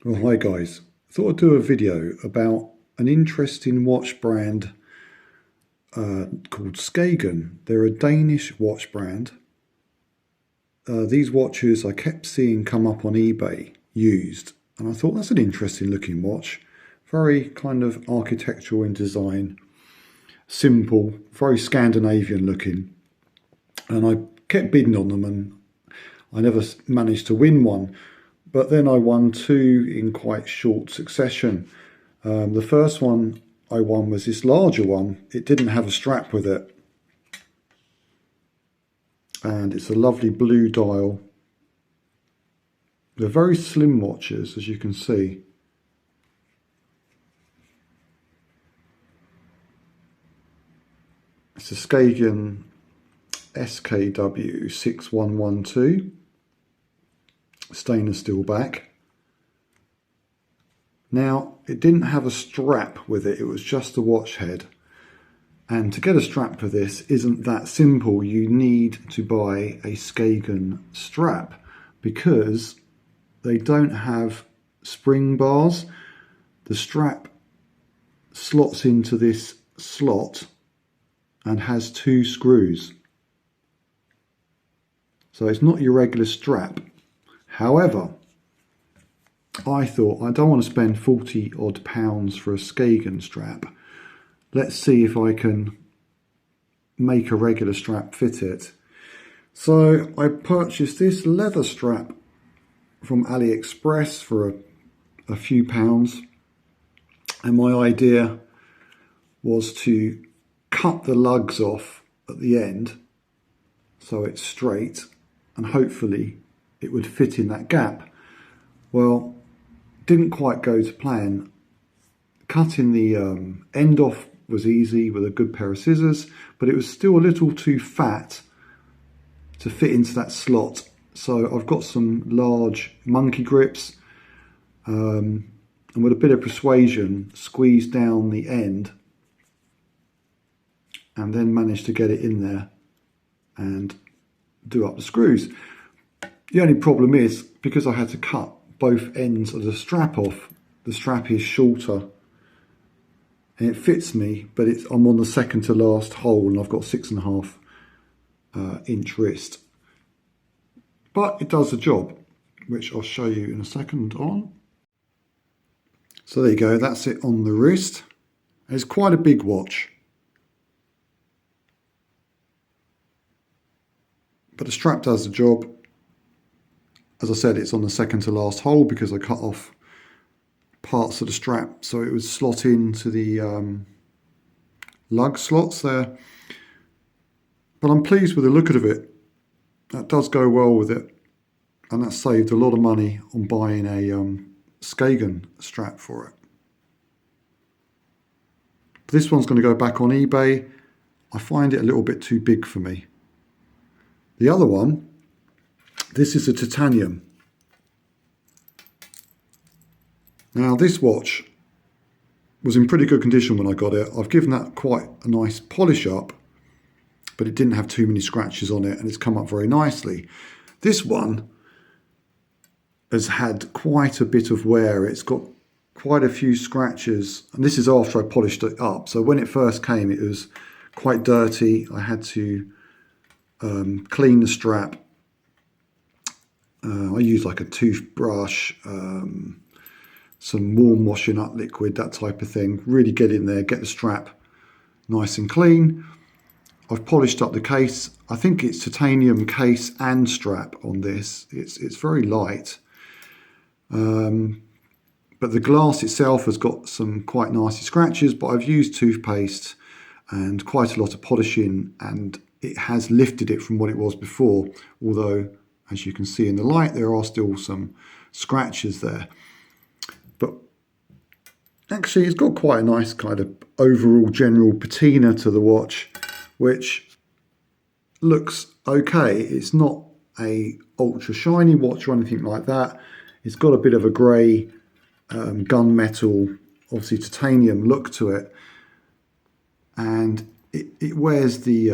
Well, hi guys. Thought I'd do a video about an interesting watch brand called Skagen. They're a Danish watch brand. These watches I kept seeing come up on eBay used, and I thought that's an interesting looking watch. Very kind of architectural in design, simple, very Scandinavian looking. And I kept bidding on them and I never managed to win one. But then I won two in quite short succession. The first one I won was this larger one. It didn't have a strap with it. And it's a lovely blue dial. They're very slim watches, as you can see. It's a Skagen SKW 6112. Stainless steel back. Now, it didn't have a strap with it, it was just a watch head. And to get a strap for this isn't that simple. You need to buy a Skagen strap because they don't have spring bars. The strap slots into this slot and has two screws. So it's not your regular strap. However, I thought I don't want to spend 40 odd pounds for a Skagen strap. Let's see if I can make a regular strap fit it. So I purchased this leather strap from AliExpress for a few pounds. And my idea was to cut the lugs off at the end so it's straight and hopefully it would fit in that gap. Well, didn't quite go to plan. Cutting the end off was easy with a good pair of scissors, but it was still a little too fat to fit into that slot. So I've got some large monkey grips and with a bit of persuasion squeezed down the end and then managed to get it in there and do up the screws. The only problem is, because I had to cut both ends of the strap off, the strap is shorter and it fits me, but I'm on the second to last hole and I've got 6.5 inch wrist. But it does the job, which I'll show you in a second on. So there you go, that's it on the wrist. It's quite a big watch. But the strap does the job. As I said, it's on the second to last hole because I cut off parts of the strap so it would slot into the lug slots there. But I'm pleased with the look of it. That does go well with it, and that saved a lot of money on buying a Skagen strap for it. This one's going to go back on eBay. I find it a little bit too big for me. The other one, this is a titanium. Now this watch was in pretty good condition when I got it. I've given that quite a nice polish up, but it didn't have too many scratches on it and it's come up very nicely. This one has had quite a bit of wear. It's got quite a few scratches, and this is after I polished it up. So when it first came, it was quite dirty. I had to clean the strap. I used like a toothbrush, some warm washing up liquid, that type of thing. Really get in there, get the strap nice and clean. I've polished up the case. I think it's titanium case and strap on this. It's very light. But the glass itself has got some quite nasty scratches, but I've used toothpaste and quite a lot of polishing, and it has lifted it from what it was before, although as you can see in the light there are still some scratches there. But actually it's got quite a nice kind of overall general patina to the watch, which looks okay. It's not a ultra shiny watch or anything like that. It's got a bit of a grey gunmetal, obviously titanium look to it, and it wears the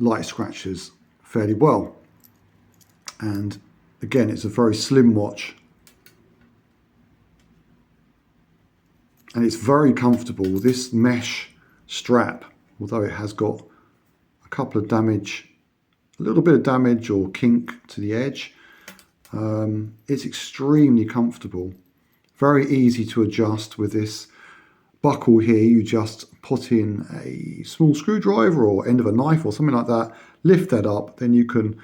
light scratches fairly well. And again, it's a very slim watch. and it's very comfortable. This mesh strap, although it has got a couple of damage, a little bit of damage or kink to the edge, it's extremely comfortable. Very easy to adjust with this buckle here. You just put in a small screwdriver or end of a knife or something like that, lift that up, then you can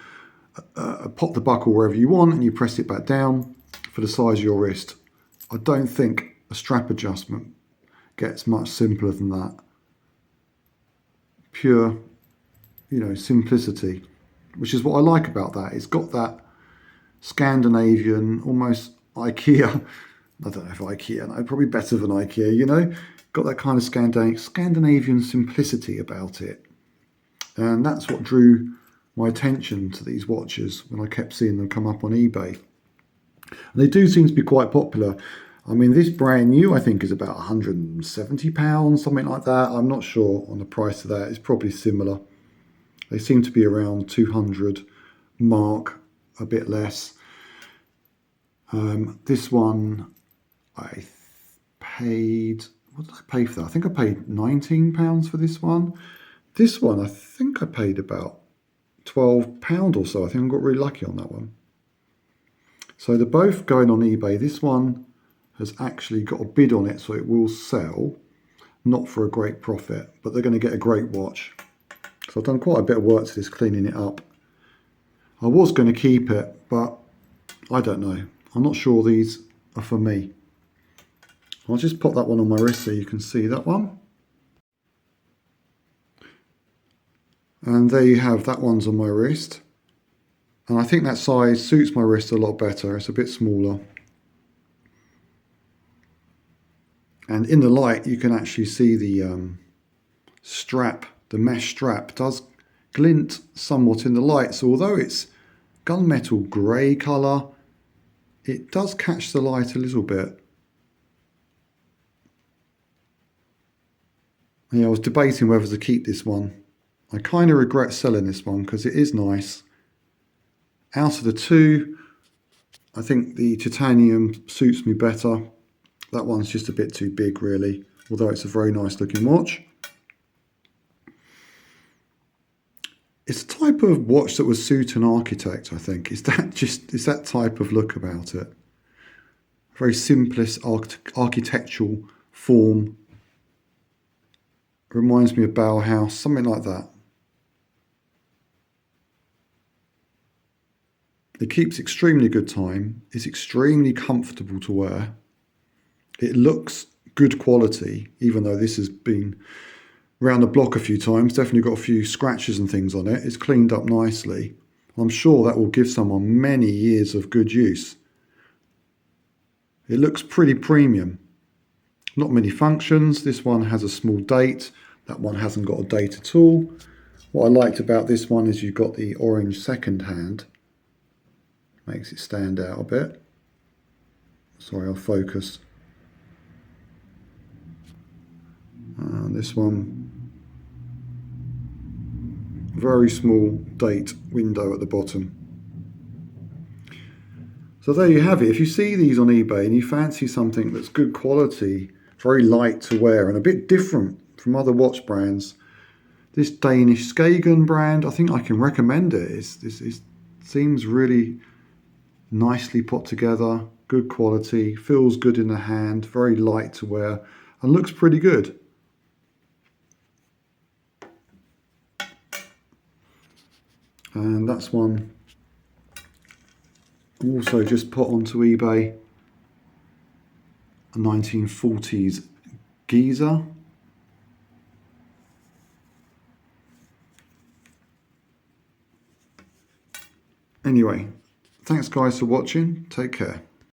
pop the buckle wherever you want and you press it back down for the size of your wrist. I don't think a strap adjustment gets much simpler than that. Pure, simplicity, which is what I like about that. It's got that Scandinavian, almost IKEA. I don't know if IKEA, no, probably better than IKEA, got that kind of Scandinavian simplicity about it. And that's what drew my attention to these watches when I kept seeing them come up on eBay. And they do seem to be quite popular. I mean, this brand new, I think, is about £170, something like that. I'm not sure on the price of that. It's probably similar. They seem to be around 200 mark, a bit less. This one, I paid, what did I pay for that? I think I paid £19 for this one. This one, I think I paid about £12 or so. I think I got really lucky on that one. So they're both going on eBay. This one has actually got a bid on it, so it will sell, not for a great profit, but they're going to get a great watch. So I've done quite a bit of work to this, cleaning it up. I was going to keep it, but I don't know. I'm not sure these are for me. I'll just put that one on my wrist so you can see that one. And there you have, that one's on my wrist. And I think that size suits my wrist a lot better. It's a bit smaller. And in the light, you can actually see the strap, the mesh strap does glint somewhat in the light. So although it's gunmetal grey colour, it does catch the light a little bit. Yeah, I was debating whether to keep this one. I kind of regret selling this one because it is nice. Out of the two, I think the titanium suits me better. That one's just a bit too big, really, although it's a very nice looking watch. It's a type of watch that would suit an architect, I think. It's that type of look about it. Very simplest architectural form. Reminds me of Bauhaus, something like that. It keeps extremely good time. It's extremely comfortable to wear. It looks good quality, even though this has been around the block a few times. Definitely got a few scratches and things on it. It's cleaned up nicely. I'm sure that will give someone many years of good use. It looks pretty premium. Not many functions. This one has a small date. That one hasn't got a date at all. What I liked about this one is you've got the orange second hand. Makes it stand out a bit. Sorry, I'll focus. This one, very small date window at the bottom. So there you have it. If you see these on eBay and you fancy something that's good quality, very light to wear and a bit different from other watch brands, this Danish Skagen brand, I think I can recommend it. It seems really nicely put together, good quality, feels good in the hand, very light to wear and looks pretty good. And that's one also just put onto eBay, a 1940s geezer. Anyway, thanks guys for watching. Take care.